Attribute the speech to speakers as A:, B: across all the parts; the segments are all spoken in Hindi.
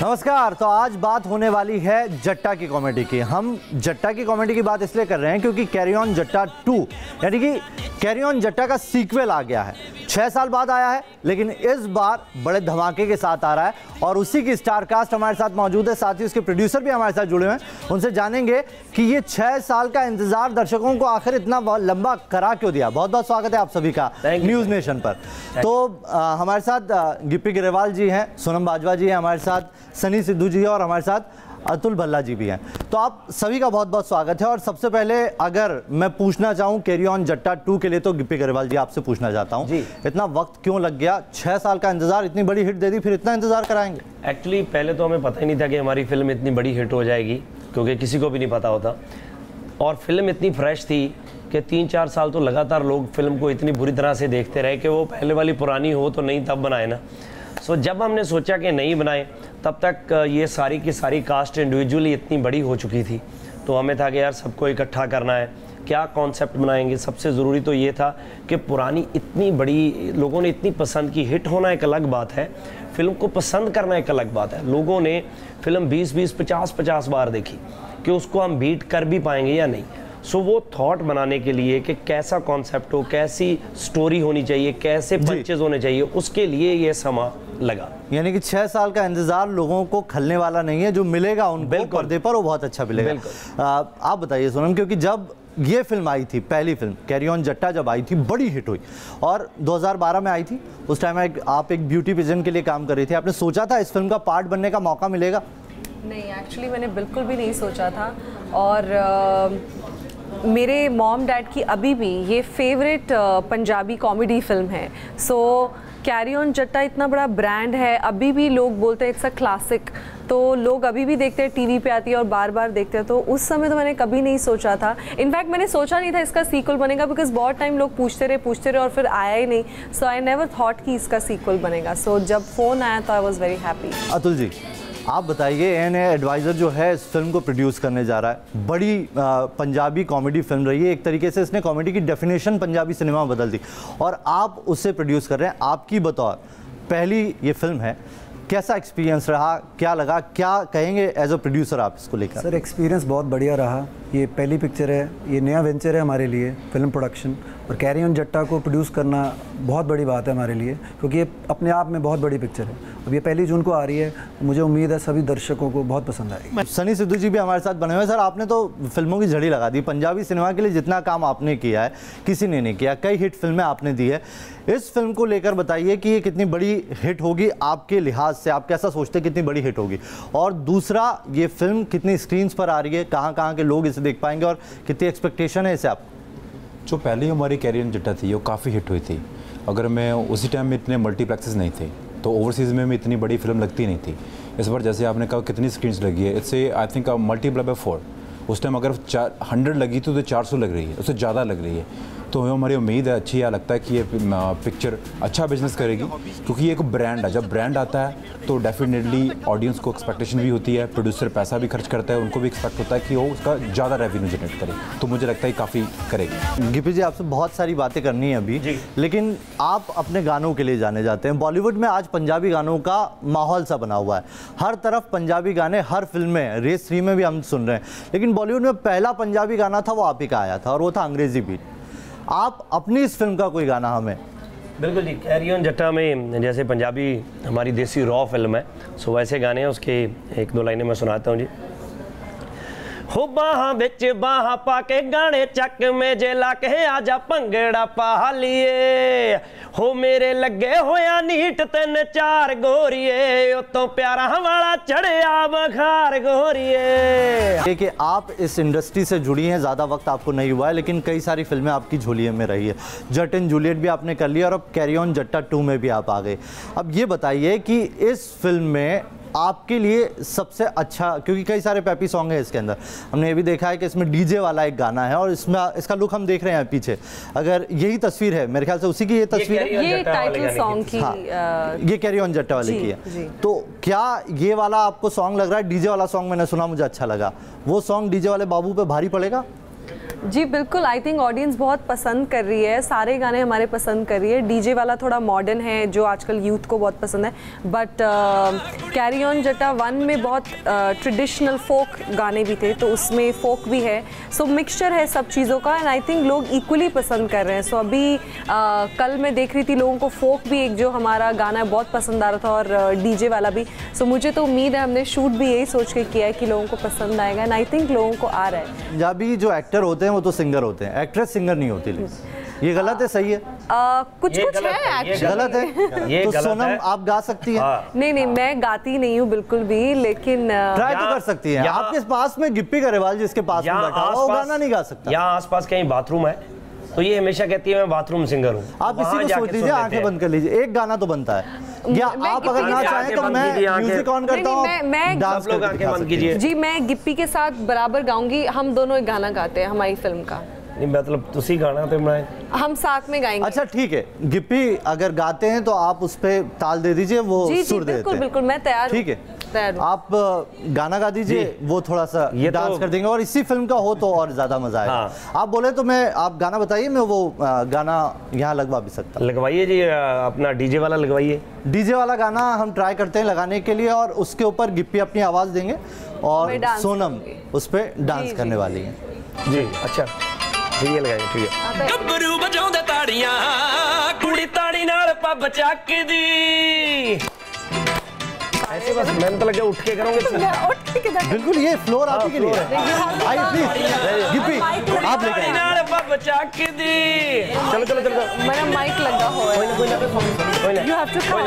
A: नमस्कार। तो आज बात होने वाली है जट्टा की कॉमेडी की। हम जट्टा की कॉमेडी की बात इसलिए कर रहे हैं क्योंकि कैरी ऑन जट्टा 2 यानी कि कैरी ऑन जट्टा का सीक्वल आ गया है। 6 साल बाद आया है, लेकिन इस बार बड़े धमाके के साथ आ रहा है और उसी की स्टार कास्ट हमारे साथ मौजूद है। साथ ही उसके प्रोड्यूसर भी हमारे साथ जुड़े हुए हैं। उनसे जानेंगे कि ये 6 साल का इंतजार दर्शकों को आखिर इतना लंबा करा क्यों दिया। बहुत बहुत स्वागत है आप सभी का न्यूज़ नेशन पर। तो हमारे साथ गिप्पी ग्रेवाल जी हैं, सोनम बाजवा जी हैं, हमारे साथ सनी सिद्धू जी है और हमारे साथ अतुल भल्ला जी भी हैं। तो आप सभी का बहुत बहुत स्वागत है। और सबसे पहले अगर मैं पूछना चाहूं कैरी ऑन जट्टा 2 के लिए, तो गिप्पी ग्रेवाल जी आपसे पूछना चाहता हूं, इतना वक्त क्यों लग गया? 6 साल का इंतजार, इतनी बड़ी हिट दे दी, फिर इतना इंतजार कराएंगे?
B: एक्चुअली पहले तो हमें पता ही नहीं था कि हमारी फिल्म इतनी बड़ी हिट हो जाएगी, क्योंकि किसी को भी नहीं पता होता। और फिल्म इतनी फ्रेश थी कि 3-4 साल तो लगातार लोग फिल्म को इतनी बुरी तरह से देखते रहे कि वो पहले वाली पुरानी हो तो नहीं तब बनाए ना। सो जब हमने सोचा कि नहीं बनाए, तब तक ये सारी की सारी कास्ट इंडिविजुअली इतनी बड़ी हो चुकी थी। तो हमें था कि यार सबको इकट्ठा करना है, क्या कॉन्सेप्ट बनाएंगे। सबसे ज़रूरी तो ये था कि पुरानी इतनी बड़ी लोगों ने इतनी पसंद की, हिट होना एक अलग बात है, फिल्म को पसंद करना एक अलग बात है। लोगों ने फिल्म 20-20, 50-50 बार देखी कि उसको हम बीट कर भी पाएंगे या नहीं। सो वो थॉट बनाने के लिए कि कैसा कॉन्सेप्ट हो, कैसी स्टोरी होनी चाहिए, कैसे पंचेज होने चाहिए, उसके लिए ये समा लगा।
A: यानी कि 6 साल का इंतजार लोगों को खलने वाला नहीं है, जो मिलेगा उनको पर्दे पर वो बहुत अच्छा मिलेगा। आप बताइए सोनम, क्योंकि जब ये फिल्म आई थी, पहली फिल्म कैरी ऑन जट्टा जब आई थी, बड़ी हिट हुई और 2012 में आई थी। उस टाइम आप एक ब्यूटी पेजेंट के लिए काम कर रही थी। आपने सोचा था इस फिल्म का पार्ट बनने का मौका मिलेगा?
C: नहीं, एक्चुअली मैंने बिल्कुल भी नहीं सोचा था। और मेरे मॉम डैड की अभी भी ये फेवरेट पंजाबी कॉमेडी फिल्म है। सो कैरी ऑन जट्टा इतना बड़ा ब्रांड है, अभी भी लोग बोलते हैं इट्स अ क्लासिक। तो लोग अभी भी देखते हैं, टीवी पे आती है और बार बार देखते हैं। तो उस समय तो मैंने कभी नहीं सोचा था। इनफैक्ट मैंने सोचा नहीं था इसका सीक्वल बनेगा, बिकॉज बहुत टाइम लोग पूछते रहे और फिर आया ही नहीं। सो आई नेवर थॉट कि इसका सीक्वल बनेगा। सो जब फ़ोन आया तो I was very happy.
A: Atul ji, आप बताइए, एएनए एडवाइज़र जो है इस फिल्म को प्रोड्यूस करने जा रहा है। बड़ी पंजाबी कॉमेडी फिल्म रही है, एक तरीके से इसने कॉमेडी की डेफिनेशन पंजाबी सिनेमा में बदल दी और आप उससे प्रोड्यूस कर रहे हैं। आपकी बतौर पहली ये फिल्म है, कैसा एक्सपीरियंस रहा, क्या लगा, क्या कहेंगे एज अ प्रोड्यूसर आप इसको लेकर?
D: सर एक्सपीरियंस बहुत बढ़िया रहा। ये पहली पिक्चर है, ये नया वेंचर है हमारे लिए फिल्म प्रोडक्शन, और कैरी ऑन जट्टा को प्रोड्यूस करना बहुत बड़ी बात है हमारे लिए, क्योंकि ये अपने आप में बहुत बड़ी पिक्चर है। अब ये 1 जून को आ रही है, मुझे उम्मीद है सभी दर्शकों को बहुत पसंद आएगी।
A: सनी सिद्धू जी भी हमारे साथ बने हुए हैं। सर, आपने तो फिल्मों की झड़ी लगा दी। पंजाबी सिनेमा के लिए जितना काम आपने किया है किसी ने नहीं किया। कई हिट फिल्में आपने दी है। इस फिल्म को लेकर बताइए कि ये कितनी बड़ी हिट होगी आपके लिहाज से, आप कैसा सोचते हैं कितनी बड़ी हिट होगी? और दूसरा, ये फिल्म कितनी स्क्रीन्स पर आ रही है, कहाँ के लोग इसे देख पाएंगे और कितनी एक्सपेक्टेशन है इसे आप?
E: जो पहले हमारी कैरी ऑन जट्टा थी वो काफ़ी हिट हुई थी। अगर मैं उसी टाइम में इतने मल्टीप्लेक्सेस नहीं थे तो ओवरसीज़ में इतनी बड़ी फिल्म लगती नहीं थी। इस बार जैसे आपने कहा कितनी स्क्रीन्स लगी है, इससे आई थिंक मल्टीप्लाई बाय 4। उस टाइम अगर 100 लगी तो 400 लग रही है, उससे ज़्यादा लग रही है। तो हमारी उम्मीद है अच्छी है, लगता है कि ये पिक्चर अच्छा बिजनेस करेगी, क्योंकि ये एक ब्रांड है। जब ब्रांड आता है तो डेफिनेटली ऑडियंस को एक्सपेक्टेशन भी होती है, प्रोड्यूसर पैसा भी खर्च करता है, उनको भी एक्सपेक्ट होता है कि वो उसका ज़्यादा रेवेन्यू जनरेट करे। तो मुझे लगता है काफ़ी करेगी।
A: गिप्पी जी, आपसे बहुत सारी बातें करनी है अभी, लेकिन आप अपने गानों के लिए जाने जाते हैं। बॉलीवुड में आज पंजाबी गानों का माहौल सा बना हुआ है, हर तरफ पंजाबी गाने, हर फिल्म में, रेस 3 में भी हम सुन रहे हैं। लेकिन बॉलीवुड में पहला पंजाबी गाना था वो आप ही का आया था और वो था अंग्रेजी बीट। आप अपनी इस फिल्म का कोई गाना हमें?
B: बिल्कुल जी, कैरी ऑन जट्टा में जैसे पंजाबी हमारी देसी रॉ फिल्म है, सो वैसे गाने हैं। उसके 1-2 लाइनें मैं सुनाता हूँ जी। हो बाहां बिच बाहां पाके गाने चक में जे लाके आजा भंगड़ा पा लिए, हो मेरे लगे होया नीट 3-4 गोरिए, उतों प्यारा वाला चढ़िया बखार गोरिए।
A: कि आप इस इंडस्ट्री से जुड़ी हैं, ज़्यादा वक्त आपको नहीं हुआ है, लेकिन कई सारी फिल्में आपकी झोलिए में रही है। जट एंड जूलियट भी आपने कर लिया और अब कैरी ऑन जट्टा 2 में भी आप आ गए। अब ये बताइए कि इस फिल्म में आपके लिए सबसे अच्छा, क्योंकि कई सारे पैपी सॉन्ग है इसके अंदर, हमने ये भी देखा है कि इसमें डीजे वाला एक गाना है और इसमें इसका लुक हम देख रहे हैं पीछे। अगर यही तस्वीर है, मेरे ख्याल से उसी की ये तस्वीर है,
C: ये टाइटल सॉन्ग की।
A: हाँ, ये कैरी ऑन जट्टा वाले की है। तो क्या ये वाला आपको सॉन्ग लग रहा है? डीजे वाला सॉन्ग मैंने सुना, मुझे अच्छा लगा। वो सॉन्ग डीजे वाले बाबू पे भारी पड़ेगा?
C: जी बिल्कुल, आई थिंक ऑडियंस बहुत पसंद कर रही है, सारे गाने हमारे पसंद कर रही है। डीजे वाला थोड़ा मॉडर्न है जो आजकल यूथ को बहुत पसंद है, बट कैरी ऑन जट्टा 1 में बहुत ट्रेडिशनल फोक गाने भी थे, तो उसमें फोक भी है, सो मिक्सचर है सब चीज़ों का, एंड आई थिंक लोग इक्वली पसंद कर रहे हैं। सो अभी कल मैं देख रही थी लोगों को फोक भी एक जो हमारा गाना है बहुत पसंद आ रहा था, और डीजे वाला भी। सो मुझे तो उम्मीद है, हमने शूट भी यही सोच के किया है कि लोगों को पसंद आएगा, एंड आई थिंक लोगों को आ रहा है।
A: पंजाबी जो एक्टर होते हैं वो तो सिंगर होते हैं, एक्ट्रेस सिंगर नहीं होती। ये गलत है, सही है?
C: कुछ कुछ है एक्चुअली।
A: गलत है
B: ये
A: तो
B: गलत
A: सोनम
B: है।
A: आप गा सकती हैं?
C: नहीं, मैं गाती नहीं हूँ बिल्कुल भी, लेकिन
A: ट्राई तो कर सकती हैं। आपके पास में गिप्पी गरेवाल जिसके पास में बैठा हुआ, वो गाना नहीं गा सकता।
B: यहाँ आसपास कहीं बाथरूम है तो ये हमेशा कहती है मैं बाथरूम सिंगर हूँ।
A: आप इसी को सोच लीजिए, आंखें बंद कर लीजिए, एक गाना तो बनता है। या आप अगर ना चाहें तो मैं म्यूजिक ऑन करता हूँ, डांस
B: लोग आंखें बंद कीजिए।
C: जी मैं गिप्पी के साथ बराबर गाऊंगी, हम दोनों एक गाना गाते हैं हमारी फिल्म का।
B: नहीं मतलब तुसी गाना पे बनाए,
C: हम साथ में गाएंगे।
A: अच्छा ठीक है, गिप्पी अगर गाते हैं तो आप उस पे ताल दे दीजिए, वो सुर दे देते हैं।
C: बिल्कुल मैं तैयार हूं।
A: ठीक है, आप गाना गा दीजिए, वो थोड़ा सा डांस कर देंगे, और इसी फिल्म का हो तो और ज्यादा मजा आएगा। हाँ। आप बोले तो मैं, आप गाना बताइए, मैं वो गाना यहाँ लगवा भी सकता।
B: लगवाइए जी, अपना डीजे वाला लगवाइए।
A: डीजे वाला गाना हम ट्राई करते हैं लगाने के लिए, और उसके ऊपर गिप्पी अपनी आवाज देंगे और सोनम उस पर डांस करने वाली है।
B: जी अच्छा ये लगाएंगे, ठीक है। गब्बरू बजाਉਂਦੇ ਤਾੜੀਆਂ कुड़ी ताड़ी नाल पब ਚੱਕਦੀ, ऐसे बस मैंने तो लगा उठ के करोगे।
A: बिल्कुल, ये फ्लोर आप ही के लिए। आई प्लीज गिप्पी आप लेके आइए।
B: नाल पब ਚੱਕਦੀ, चलो चलो चलो,
C: मेरा माइक लगा हुआ है।
B: कोई ना
C: You have to come.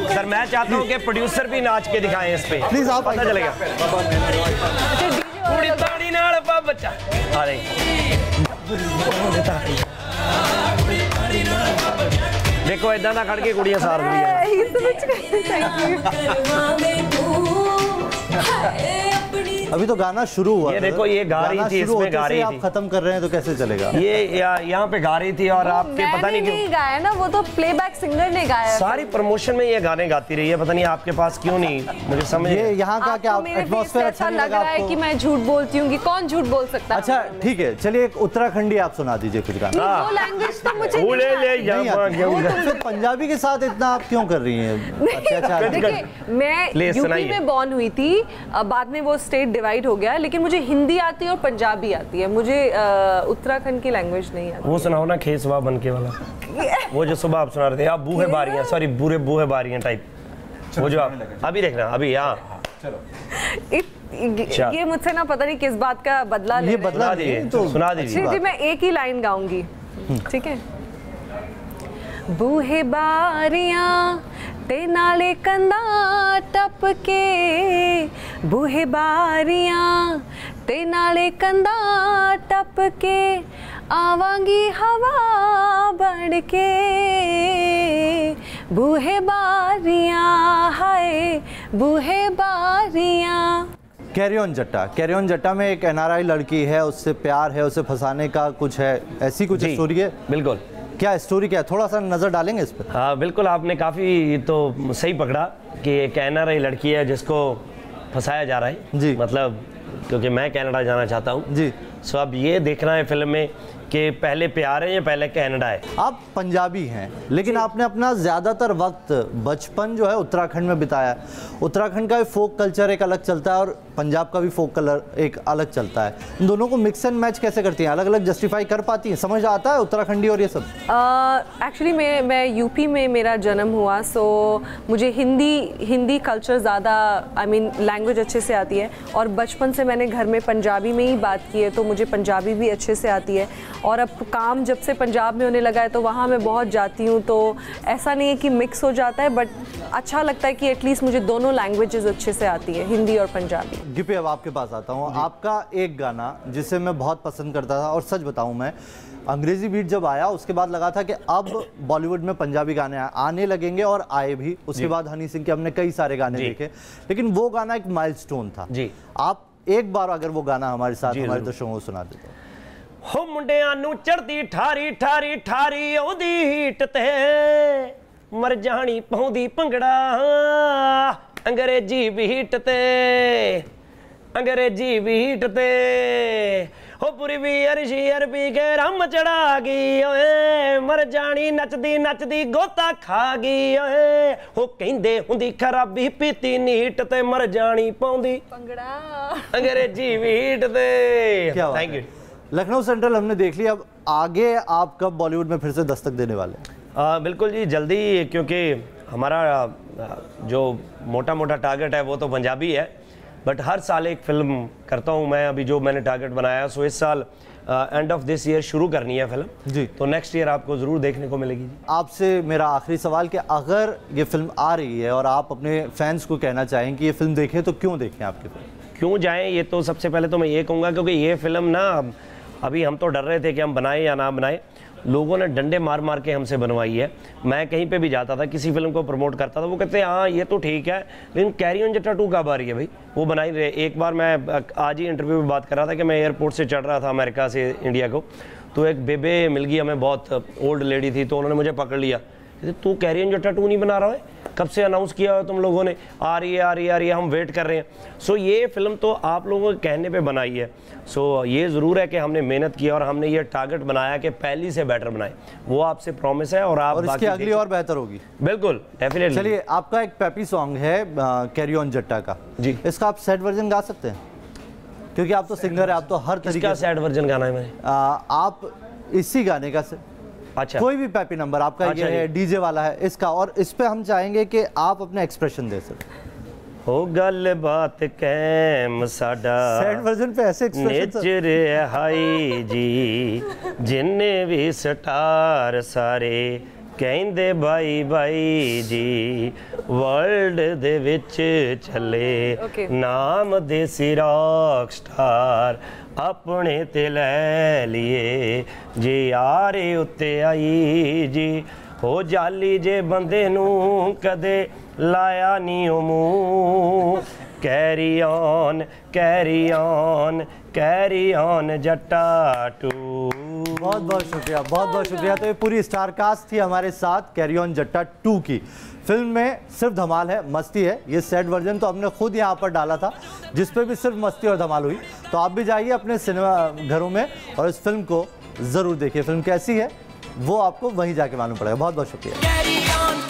B: Sir मैं चाहता हूँ कि प्रोड्यूसर भी नाच के दिखाएं इस पे,
A: प्लीज आप
B: पता चलेगा। कुड़ी ताड़ी नाल पब ਚੱਕ, आ रही देखो इदा ना खड़ के कुड़ियां सार
A: अभी तो गाना शुरू हुआ।
B: ये देखो ये गा रही थी, इसमें गा रही थी।
A: आप खत्म कर रहे हैं तो कैसे चलेगा?
B: ये यहाँ पे गा रही थी और आपके पता नहीं क्यों
C: नहीं गाया ना, वो तो प्लेबैक सिंगर ने गाया।
B: सारी प्रमोशन में ये गाने गाती रही है, पता नहीं आपके पास क्यों नहीं, मुझे समझ
A: ये यहाँ का क्या एटमॉस्फेयर अच्छा
C: लग रहा है कि मैं झूठ बोलती हूँ, कि कौन झूठ बोल सकता है?
A: अच्छा ठीक है, चलिए एक उत्तराखंडी आप सुना दीजिए कुछ गाना।
C: वो लैंग्वेज तो मुझे
A: पंजाबी के साथ इतना आप क्यों कर रही हैं? अच्छा
C: देखिए, मैं यूपी में बॉर्न हुई थी, बाद में वो स्टेट डिवाइड हो गया, लेकिन मुझे हिंदी आती है और पंजाबी आती है, मुझे उत्तराखंड की लैंग्वेज नहीं आती।
B: वो सुनाओ ना, खेसवा बनके वाला, वो जो सुबह आप सुना रहे थे, आप बूहे बारियां, सॉरी बुरे बूहे बारियां टाइप, वो जो आप अभी देखना, अभी यहाँ
C: ये मुझसे ना पता नहीं किस बात का बदला ले,
A: ये बदला
B: दीजिए तो सुना दीजिए।
C: मैं एक ही लाइन गाऊंगी, ठीक है। बूहे बारियां ते नाले कंधा टप के, बूहे बारियां ते नाले कंधा टप के, आवांगी हवा बढ़ के, बूहे बारियां हाय बूहे बारियां।
A: कैरी ऑन जट्टा, कैरी ऑन जट्टा में एक एनआरआई लड़की है, उससे प्यार है, उसे फंसाने का कुछ है, ऐसी कुछ स्टोरी है?
B: बिल्कुल।
A: क्या स्टोरी क्या है, थोड़ा सा नजर डालेंगे इस पर?
B: हाँ बिल्कुल, आपने काफ़ी तो सही पकड़ा कि एक कनाडा लड़की है जिसको फंसाया जा रहा है
A: जी,
B: मतलब क्योंकि मैं कनाडा जाना चाहता हूँ
A: जी।
B: सो अब ये देखना है फिल्म में कि पहले प्यार है या पहले कनाडा है।
A: आप पंजाबी हैं, लेकिन आपने अपना ज़्यादातर वक्त बचपन जो है उत्तराखंड में बिताया है। उत्तराखंड का भी फोक कल्चर एक अलग चलता है और पंजाब का भी फोक कलर एक अलग चलता है, इन दोनों को मिक्स एंड मैच कैसे करती हैं, अलग अलग जस्टिफाई कर पाती हैं, समझ आता है उत्तराखंडी और ये सब?
C: एक्चुअली मैं यूपी में मेरा जन्म हुआ, सो मुझे हिंदी कल्चर ज़्यादा, आई मीन लैंग्वेज अच्छे से आती है, और बचपन से मैंने घर में पंजाबी में ही बात की है, तो मुझे पंजाबी भी अच्छे से आती है, और अब काम जब से पंजाब में होने लगा है तो वहाँ मैं बहुत जाती हूँ, तो ऐसा नहीं है कि मिक्स हो जाता है, बट अच्छा लगता है कि एटलीस्ट मुझे दोनों लैंग्वेजेस अच्छे से आती है, हिंदी और पंजाबी।
A: गिप्पी अब आपके पास आता हूँ। आपका एक गाना जिसे मैं बहुत पसंद करता था, और सच बताऊँ मैं अंग्रेजी बीट जब आया उसके बाद लगा था कि अब बॉलीवुड में पंजाबी गाने आने लगेंगे, और आए भी। उसके बाद हनी सिंह के हमने कई सारे गाने देखे, लेकिन वो गाना एक माइलस्टोन था जी। आप एक बार अगर वो गाना हमारे साथ हमारे दर्शकों को सुना देते
B: हो। मुंडियां नू चढ़दी ठारी ठारी ठारी ओदी हीट ते मर जानी पाउंदी भंगड़ा, अंग्रेजी बीट ते अंग्रेजी बीट ते हो पूरी बीयर शीयर पी के रम चढ़ा गई ओए मर जानी नचदी नचदी गोता खा गई ओए हो कहंदे हुंदी खराबी पीती नीट ते मर जानी पाउंदी
C: पंगड़ा
B: अंग्रेजी वीट दे।
A: क्या
B: थैंक यू।
A: लखनऊ सेंट्रल हमने देख लिया, अब आगे आप कब बॉलीवुड में फिर से दस्तक देने वाले हैं?
B: बिल्कुल जी, जल्दी, क्योंकि हमारा जो मोटा मोटा टारगेट है वो तो पंजाबी है, बट हर साल एक फ़िल्म करता हूँ मैं। अभी जो मैंने टारगेट बनाया, सो इस साल एंड ऑफ दिस ईयर शुरू करनी है फिल्म
A: जी,
B: तो नेक्स्ट ईयर आपको ज़रूर देखने को मिलेगी जी।
A: आपसे मेरा आखिरी सवाल कि अगर ये फिल्म आ रही है और आप अपने फैंस को कहना चाहें कि ये फिल्म देखें, तो क्यों देखें आपकी फिल्म?
B: क्यों जाएं, ये तो सबसे पहले तो मैं ये कहूँगा क्योंकि ये फिल्म ना, अभी हम तो डर रहे थे कि हम बनाए या ना बनाए, लोगों ने डंडे मार मार के हमसे बनवाई है। मैं कहीं पे भी जाता था, किसी फिल्म को प्रमोट करता था, वो कहते हैं हाँ ये तो ठीक है, लेकिन कैरी ऑन जट्टा 2 कब आ रही है भाई? वो बनाई रहे। एक बार मैं आज ही इंटरव्यू में बात कर रहा था कि मैं एयरपोर्ट से चढ़ रहा था अमेरिका से इंडिया को, तो एक बेबे मिल गई हमें, बहुत ओल्ड लेडी थी, तो उन्होंने मुझे पकड़ लिया, तू कैरी ऑन जट्टा 2 नहीं बना रहा है? कब से अनाउंस किया हो तुम लोगों ने? आ रही है आ रही है आ रही है, हम वेट कर रहे हैं। सो ये फिल्म तो आप लोगों के कहने पे बनाई है। सो ये ज़रूर है कि हमने मेहनत की और हमने ये टारगेट बनाया कि पहली से बेटर बनाए, वो आपसे प्रॉमिस है। और आप
A: और इसकी अगली और बेहतर होगी।
B: बिल्कुल, डेफिनेटली।
A: चलिए, आपका एक पेपी सॉन्ग है कैरी ऑन जट्टा का
B: जी,
A: इसका आप सेट वर्जन गा सकते हैं? क्योंकि आप तो सिंगर है, आप तो हर तरीके
B: इसका सेट वर्जन गाना है मैंने।
A: आप इसी गाने का
B: अच्छा,
A: कोई भी पेपी नंबर आपका
B: अच्छा,
A: ये है, डीजे वाला है इसका, और इस पे हम चाहेंगे कि आप अपने एक्सप्रेशन दे सकें।
B: हो गल बात कैम साडा
A: सैड वर्जन पे ऐसे एक्सप्रेशन
B: नेचर है हाई जी, जिन्ने भी स्टार सारे ਕਹਿੰਦੇ ਬਾਈ ਬਾਈ ਜੀ, ਵਰਲਡ ਦੇ ਵਿੱਚ ਚੱਲੇ ਨਾਮ ਦੇਸੀ ਰੌਕ ਸਟਾਰ, ਆਪਣੇ ਤੇ ਲੈ ਲਈਏ ਜੇ ਯਾਰੇ ਉੱਤੇ ਆਈ ਜੀ, ਹੋ ਜਾਲੀ ਜੇ ਬੰਦੇ ਨੂੰ ਕਦੇ ਲਾਇਆ ਨਹੀਂ ਉਹ ਮੂੰਹ, कैरी ऑन कैरी ऑन जट्टा 2।
A: बहुत बहुत शुक्रिया, बहुत बहुत शुक्रिया। तो ये पूरी स्टार कास्ट थी हमारे साथ कैरी ऑन जट्टा 2 की। फिल्म में सिर्फ धमाल है, मस्ती है। ये सेट वर्जन तो हमने खुद यहाँ पर डाला था, जिस पे भी सिर्फ मस्ती और धमाल हुई। तो आप भी जाइए अपने सिनेमा घरों में और इस फिल्म को ज़रूर देखिए। फिल्म कैसी है वो आपको वहीं जाके मालूम पड़ेगा। बहुत बहुत शुक्रिया।